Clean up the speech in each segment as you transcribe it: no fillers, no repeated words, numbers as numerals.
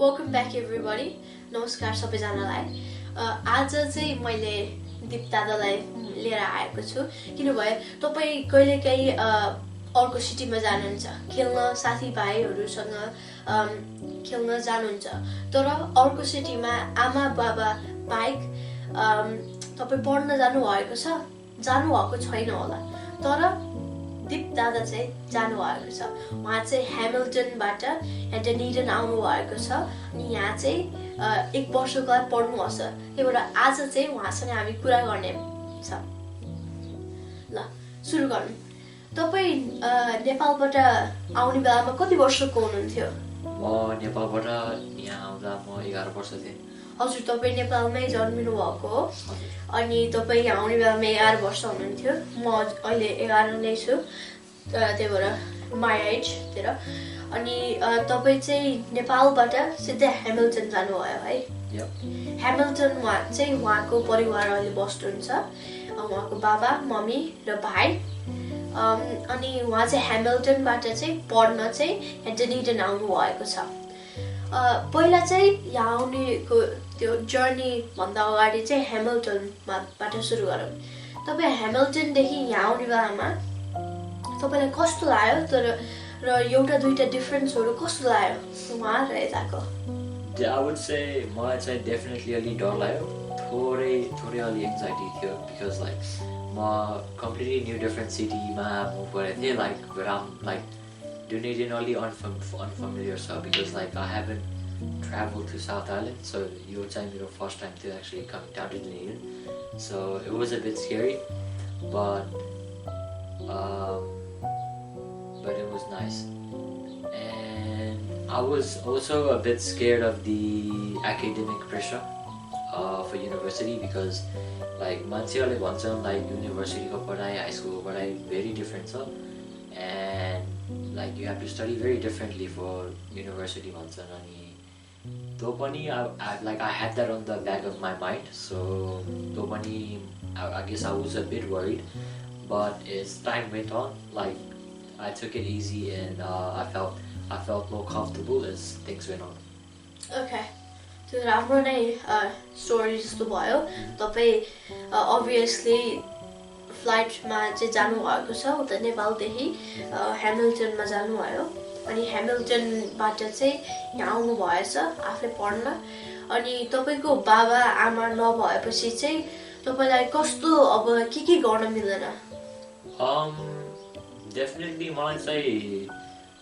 Welcome back everybody. नमस्कार सबैजनालाई। आज चाहिँ मैले दीप दादालाई लिएर आएको छु किनभने तपाई कहिलेकाहीँ अर्को सिटीमा जानुहुन्छ खेल्न साथीभाइहरुसँग खेल्न जानुहुन्छ तर अर्को सिटीमा आमा बाबा बाइक तपाई पढ्न जानु भएको छैन होला तर दीप दादा चाहिँ जानु भएको छ। उहाँ चाहिँ ह्यामिल्टनबाट यहाँ डनिडन आउनु भएको छ अनि यहाँ चाहिँ 1 वर्षको लागि पढ्नुहुन्छ। त्यही भएर आज चाहिँ उहाँसँग हामी कुरा गर्ने छ। ल सुरु गरौँ। तपाई नेपालबाट आउने बेलामा कति वर्षको हुनुहुन्थ्यो? म नेपालबाट यहाँ आउँदा म 11 वर्ष थिएँ। हजुर तपाई नेपालमै जन्मिनु भएको हो अनि तपाई यहाँ आउने बेलामा 11 वर्ष हुनुहुन्थ्यो। म अहिले 11 नै छु। त्यही भएर माई एज तिर अनि तपाई चाहिँ नेपालबाट सिधै ह्यामिल्टन जानुभयो है? ह्यामिल्टनमा चाहिँ उहाँको परिवार अहिले बस्नुहुन्छ। उहाँको बाबा मम्मी र भाइ अनि उहाँ चाहिँ ह्यामिल्टनबाट चाहिँ पढ्न चाहिँ यहाँ डनिडन आउनु भएको छ। पहिला चाहिँ यहाँ आउनेको त्यो जर्नी भन्दा अगाडि चाहिँ ह्यामिल्टनबाट सुरु गरौँ। तपाई ह्यामिल्टनदेखि यहाँ आउने बेलामा तपाईलाई कस्तो लाग्यो तर र एउटा दुईटा डिफरेन्सहरु कस्तो लाग्यो वहाँ र यताको? I would say मलाई चाहिँ डेफिनेटली अलि डर लाग्यो। थोरै अलि एन्जाइटी थियो because like म कम्प्लिटली न्यू डिफरेन्ट सिटीमा मुभ गरेको थिएँ like Dunedin only unfamiliar because like I haven't traveled to South Island, so your time your first time to actually come down to Dunedin, so it was a bit scary, but it was nice. And I was also a bit scared of the academic pressure for university because like मान्छेहरूले भन्छन् like university को पढाइ high school को पढाइ very different छ and like you have to study very differently for university भन्छन् अनि त्यो पनि I had that on the back of my mind, so त्यो पनि I guess I was a bit worried, but as time went on like I took it easy and I felt more comfortable as things went on. Okay. त्यो राम्रो नै story जस्तो भयो। तपाई obviously फ्लाइटमा चाहिँ जानु भएको छ उता नेपालदेखि ह्यामिल्टनमा जानु भयो अनि ह्यामिल्टनबाट चाहिँ यहाँ आउनु भएछ आफूले पढ्न अनि तपाईको बाबा आमा नभएपछि चाहिँ तपाईलाई कस्तो अब के गर्न मिल्दैन? डेफिनेटली मलाई चाहिँ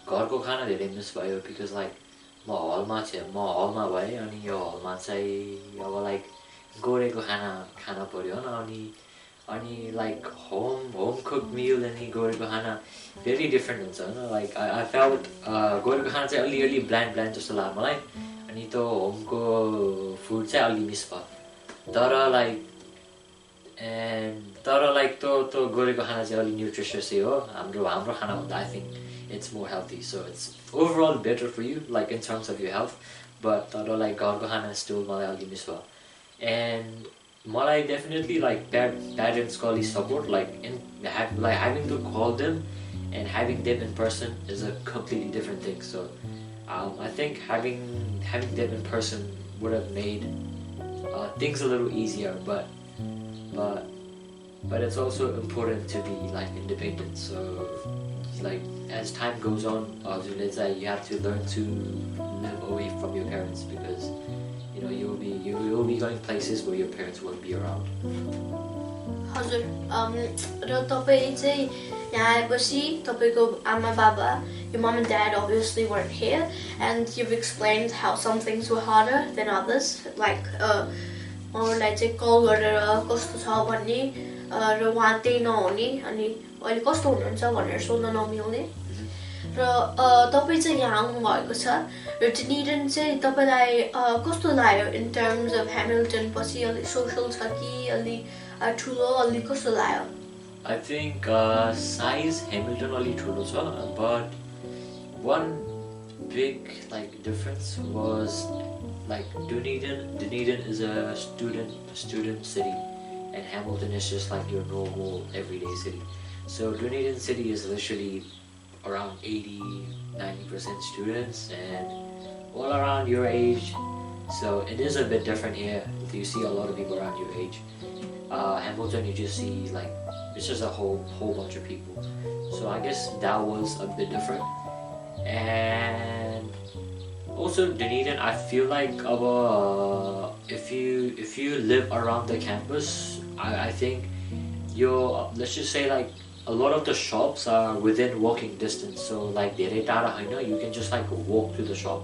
घरको खाना धेरै मिस भयो because like म हलमा भएँ अनि यो हलमा चाहिँ अब लाइक गोरेको खाना पर्यो अनि like home cooked meal अनि गोरेको खाना very different हुन्छ हैन। like I felt गोरेको खाना चाहिँ अलि bland जस्तो लाग्यो मलाई अनि त्यो होमको फुड चाहिँ अलि मिस भयो तर लाइक त्यो गोरेको खाना चाहिँ अलि न्यूट्रिशियस हो हाम्रो खाना भन्दा I think it's more healthy, so it's overall better for you like in terms of your health, but तर like घरको खाना still मलाई अलि मिस भयो and मलाई definitely like parents को अलि support like having to call them and having them in person is a completely different thing, so I think having them in person would have made things a little easier, but it's also important to be like independent, so like as time goes on you have to learn to live away from your parents because you know you will be going places where your parents won't be around. हजुर र तपाई चाहिँ यहाँ आएपछि तपाईको आमा बाबा your mom and dad obviously weren't here and you've explained how some things were harder than others, like उहाँलाई चाहिँ कल गरेर कस्तो छ भन्ने र उहाँ त्यही नहुने अनि अहिले कस्तो हुनुहुन्छ भनेर सोध्न नमिल्ने र तपाई चाहिँ यहाँ आउनु भएको छ र डनिडन चाहिँ तपाईलाई कस्तो लाग्यो in terms of ह्यामिल्टन पछि अलि सोशल छ कि अलि ठुलो अलि कस्तो लाग्यो? I think size Hamilton अलि ठुलो छ, but one big like difference was like Dunedin is a student city and Hamilton is just like your normal everyday city. So Dunedin city is literally around 80-90% students and all around your age. So it is a bit different here. You see a lot of people around your age. Hamilton, you just see like it's just a whole bunch of people. So I guess that was a bit different. And also Dunedin, I feel like our if you live around the campus, I think your let's just say like a lot of the shops are within walking distance. So like धेरै टाढा हैन, you can just like walk to the shop.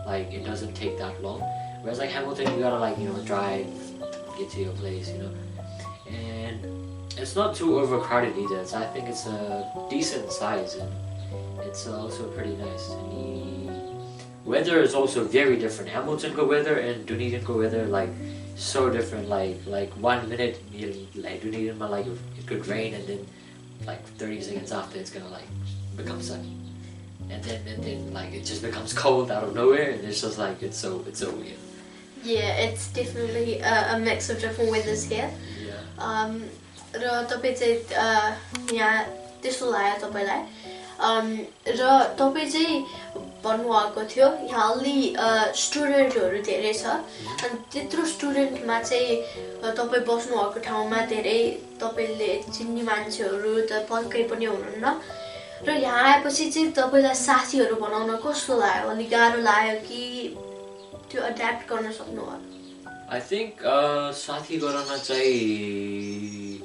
Like it doesn't take that long. Whereas like Hamilton, you gotta like drive, get to your place, and it's not too overcrowded either. So I think it's a decent size and it's also pretty nice. And the weather is also very different. Hamilton go weather and Dunedin go weather like so different. Like 1 minute like Dunedin like it could rain and then like 30 seconds after it's gonna like become sunny. And then like it just becomes cold out of nowhere and it's just like it's so weird. Yeah, it's definitely a mix of different weathers here. Yeah. र तपाईँ चाहिँ यहाँ त्यस्तो लाग्यो तपाईँलाई र तपाईँ चाहिँ भन्नुभएको थियो यहाँ अलि स्टुडेन्टहरू धेरै छ अनि त्यत्रो स्टुडेन्टमा चाहिँ तपाईँ बस्नुभएको ठाउँमा धेरै तपाईँले चिन्ने मान्छेहरू त पक्कै पनि हुनुहुन्न र यहाँ आएपछि चाहिँ तपाईँलाई साथीहरू बनाउन कस्तो लाग्यो अलि गाह्रो लाग्यो कि त्यो एड्याप्ट गर्न सक्नुभयो I think साथी बनाउन चाहिँ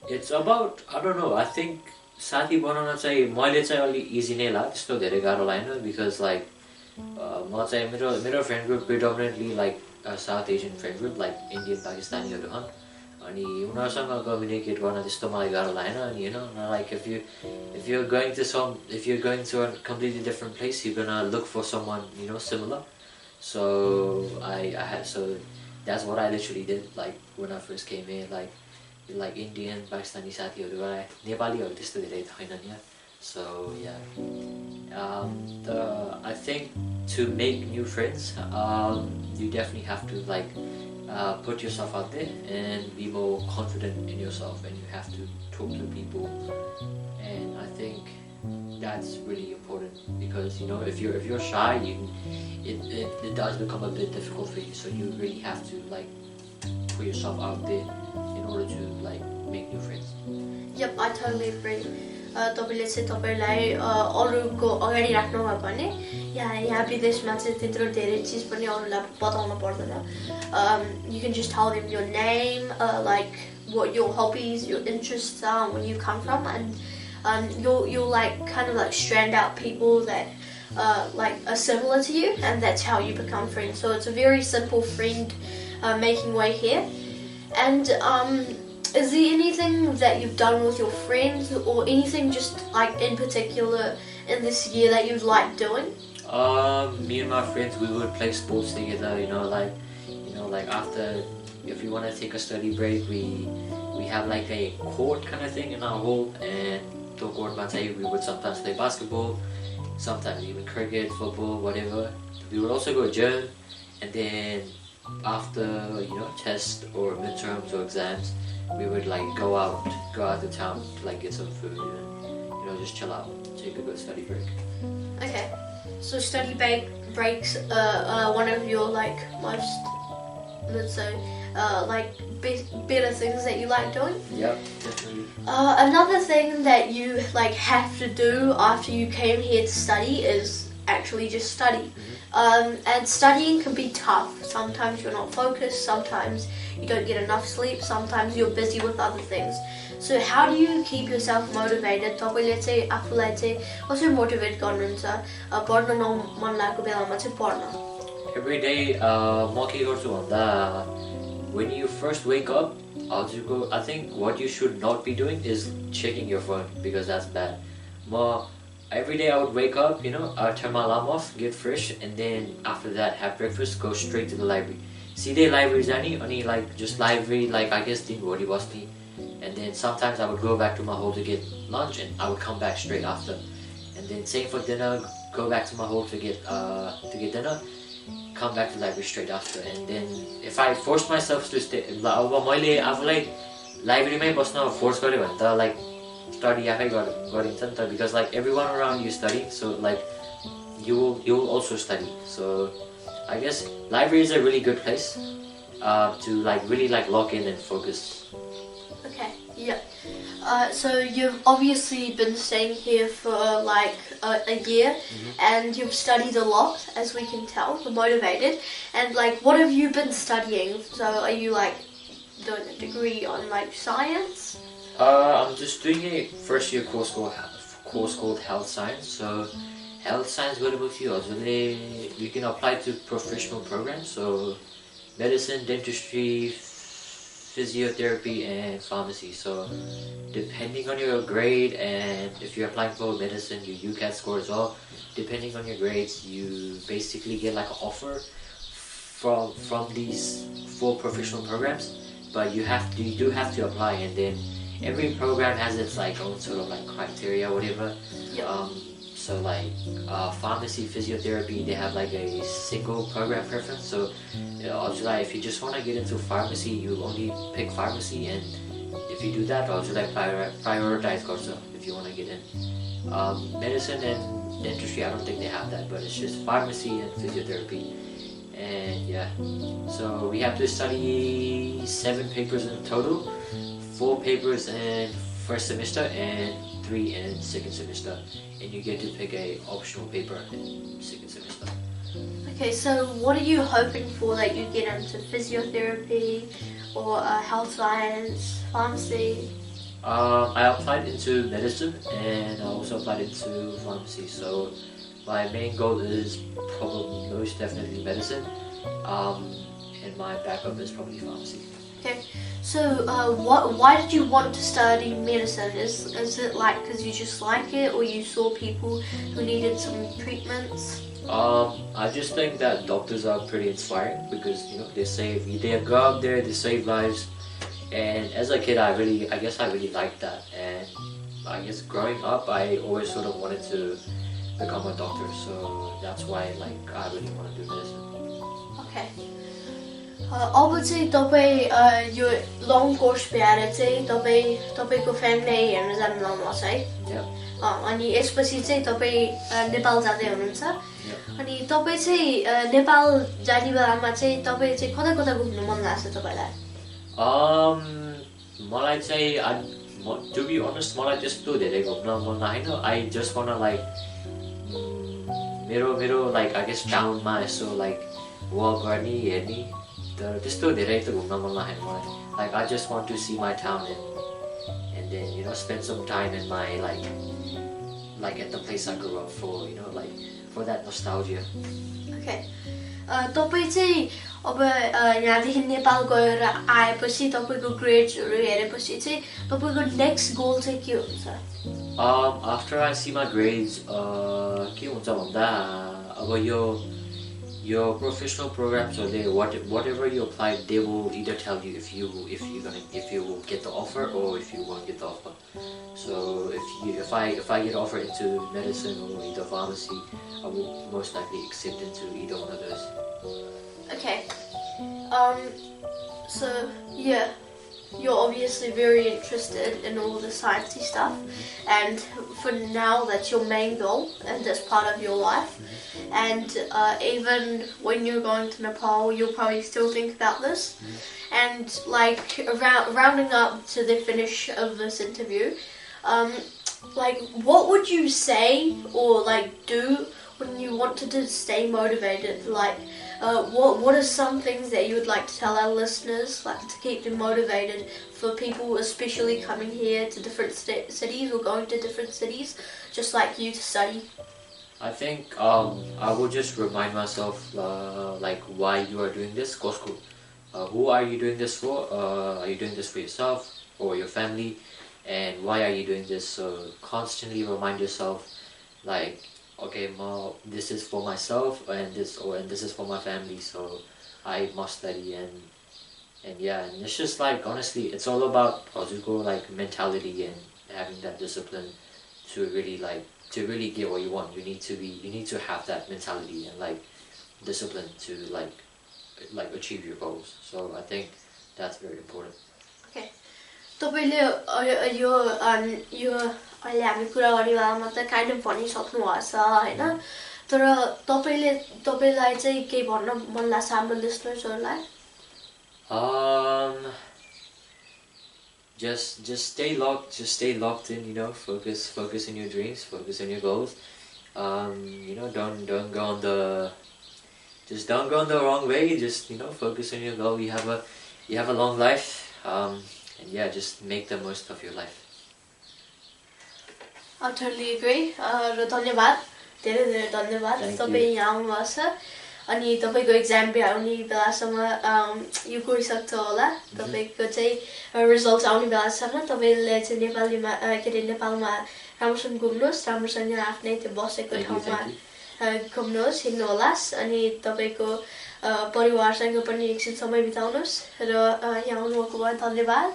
it's about I don't know. I think साथी बनाउन चाहिँ मैले चाहिँ अलि इजी नै लाग्यो त्यस्तो धेरै गाह्रो लागेन because like म चाहिँ मेरो friend group predominantly like South Asian friend group like Indian Pakistaniहरू हुन् अनि उनीहरुसँग कम्युनिकेट गर्न त्यस्तो मलाई गाह्रो लागेन अनि like if you're going to a completely different place you're gonna look for someone similar. So so that's what I literally did like when I first came here like Indian Pakistani साथीहरु गए नेपालीहरु त्यस्तो धेरै छैनन् यहाँ. So yeah, I think to make new friends you definitely have to like put yourself out there and be more confident in yourself and you have to talk to people and I think that's really important because if you're shy it does become a bit difficult for you so you really have to like put yourself out there in order to like make new friends. Yep, I totally agree. तपाईले चाहिँ तपाईलाई अरूको अगाडि राख्नु भयो भने यहाँ विदेशमा चाहिँ त्यत्रो धेरै चीज पनि अरूलाई बताउन पर्दैन. You can just tell them your name, like what your hobbies, your interests are, where you come from, and you'll like kind of like strand out people that like are similar to you, and that's how you become friends. So it's a very simple friend making way here. And is there anything that you've done with your friends or anything just like in particular in this year that you'd like doing? Me and my friends, we would play sports together, like after, if you want to take a study break, we have like a court kind of thing in our hall, and to court we would sometimes play basketball, sometimes even cricket, football, whatever. We would also go to gym, and then after tests or midterms or exams, we would like go out to town to like get some food and just chill out, take a good study break. Okay, so study breaks one of your like most, let's say, like better things that you like doing? Yep, definitely. Another thing that you like have to do after you came here to study is actually just study. And studying can be tough. Sometimes you're not focused, sometimes you don't get enough sleep, sometimes you're busy with other things. So how do you keep yourself motivated? तपाईँले चाहिँ आफूलाई चाहिँ कसरी motivate गर्नुहुन्छ पढ्न मन लागेको बेलामा चाहिँ पढ्न? Every day म के गर्छु भन्दा when you first wake up, I think what you should not be doing is checking your phone because that's bad. Every day I would wake up, I would turn my alarm off, get fresh, and then after that have breakfast, go straight to the library. Sidai library jani ani like just library like I guess dinbhori basti. And then sometimes I would go back to my hall to get lunch and I would come back straight after. And then same for dinner, go back to my hall to get dinner, come back to the library straight after. And then if I forced myself to stay मैले आफूलाई लाइब्रेरीमै बस्न force गर्यो भने त like study आफै गरिन्छ नि त because like everyone around you study, so like you will also study. So I guess library is a really good place to like really like lock in and focus. Okay, yeah. So you've obviously been staying here for like a year, and you've studied a lot, as we can tell. You're motivated, and like, what have you been studying? So are you like doing a degree on like science? I'm just doing a first year course called health science. So health science you can apply to professional programs. So medicine, dentistry, physiotherapy, and pharmacy. So depending on your grade, and if you're applying for medicine, your UCAT score as well, depending on your grades, you basically get like an offer from these 4 professional programs. But you do have to apply, and then every program has its like own sort of like criteria, whatever. Yep. So like pharmacy, physiotherapy, they have like a single program preference. So like if you just want to get into pharmacy, you only pick pharmacy, and if you do that, like prioritize also if you want to get in. Medicine and dentistry, I don't think they have that, but it's just pharmacy and physiotherapy. And yeah, so we have to study 7 papers in total, 4 papers in first semester and 3 in second semester, and you get to pick a optional paper in second semester. Okay, so what are you hoping for that you get into physiotherapy or health science, pharmacy? I applied into medicine, and I also applied into pharmacy. So my main goal is probably most definitely medicine, and my backup is probably pharmacy. Okay, so why did you want to study medicine? Is it like because you just like it, or you saw people who needed some treatments? I just think that doctors are pretty inspiring because they go out there, they save lives, and as a kid I guess I really liked that, and I guess growing up I always sort of wanted to become a doctor, so that's why like I really want to do medicine. Okay. अब चाहिँ तपाईँ यो long course भ्याएर चाहिँ तपाईँको family हेर्न जानु लाउनु छ है? अनि यसपछि चाहिँ तपाईँ नेपाल जाँदै हुनुहुन्छ, अनि तपाईँ चाहिँ नेपाल जाने बेलामा चाहिँ तपाईँ चाहिँ कता कता घुम्नु मन लाग्छ तपाईँलाई? मलाई चाहिँ to be honest मलाई त्यस्तो धेरै घुम्न मन लागेन. I just wanna like मेरो like I guess टाउनमा Yesso like walk गर्ने हेर्ने, तर त्यस्तो धेरै त घुम्न मन लागेन मलाई. Like I just want to see my town and then spend some time in my like at the place I grew up for like for that nostalgia. Okay. तपाईँ चाहिँ अब यहाँदेखि नेपाल गएर आएपछि तपाईँको ग्रेड्सहरू हेरेपछि चाहिँ तपाईँको नेक्स्ट गोल चाहिँ के हुन्छ? After I see my grades, के हुन्छ भन्दा अब your professional programs or whatever you apply, they will either tell you if you will get the offer or if you won't get the offer. So if I get offered into medicine or either pharmacy, I will most likely accept into either one of those. Okay. So yeah, you're obviously very interested in all the sciencey stuff, and for now that's your main goal and that's part of your life. And even when you're going to Nepal, you'll probably still think about this. And like rounding up to the finish of this interview, like what would you say or like do when you wanted to stay motivated? Like what are some things that you would like to tell our listeners, like to keep them motivated, for people especially coming here to different cities or going to different cities just like you to study? I think I will just remind myself like why you are doing this. Who are you doing this for? Are you doing this for yourself or your family? And why are you doing this? So constantly remind yourself, like, okay, this is for myself, and this is for my family. So I must study, and yeah, and it's just like honestly, it's all about like mentality and having that discipline to really get what you want. You need to have that mentality and like discipline to like achieve your goals. So I think that's very important. Okay. तपाईँले यो अहिले हामी कुरा गर्ने बेलामा त kind of भनिसक्नु भएको छ हैन, तर तपाईलाई चाहिँ के भन्न मन लाग्छ हाम्रो लिसनर्सहरुलाई Just stay locked in, you know, focus on your dreams, focus on your goals. You know, don't go on the wrong way, just, you know, focus on your goal. You have a long life. And yeah, just make the most of your life. Utterly agree. र धन्यवाद धेरै धेरै धन्यवाद तपाई यहाँ आउनुभएको छ अनि तपाईको एक्जाम आउने बेलासम्म यो गइसक्छ होला तपाईको चाहिँ रिजल्ट्स आउने बेलासम्म तपाईले चाहिँ नेपालमा राम्रोसँग घुम्नुहोस् राम्रोसँग आफ्नै त्यो बसेको ठाउँमा घुम्नुहोस् हिँड्नुहोलास् अनि तपाईको परिवारसँग पनि एकछिन समय बिताउनुहोस् र यहाँ आउनुभएको भयो धन्यवाद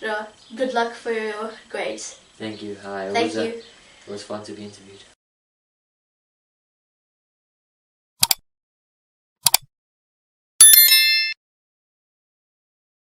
र good luck for your grades. Thank you. Thank you. It was fun to be interviewed.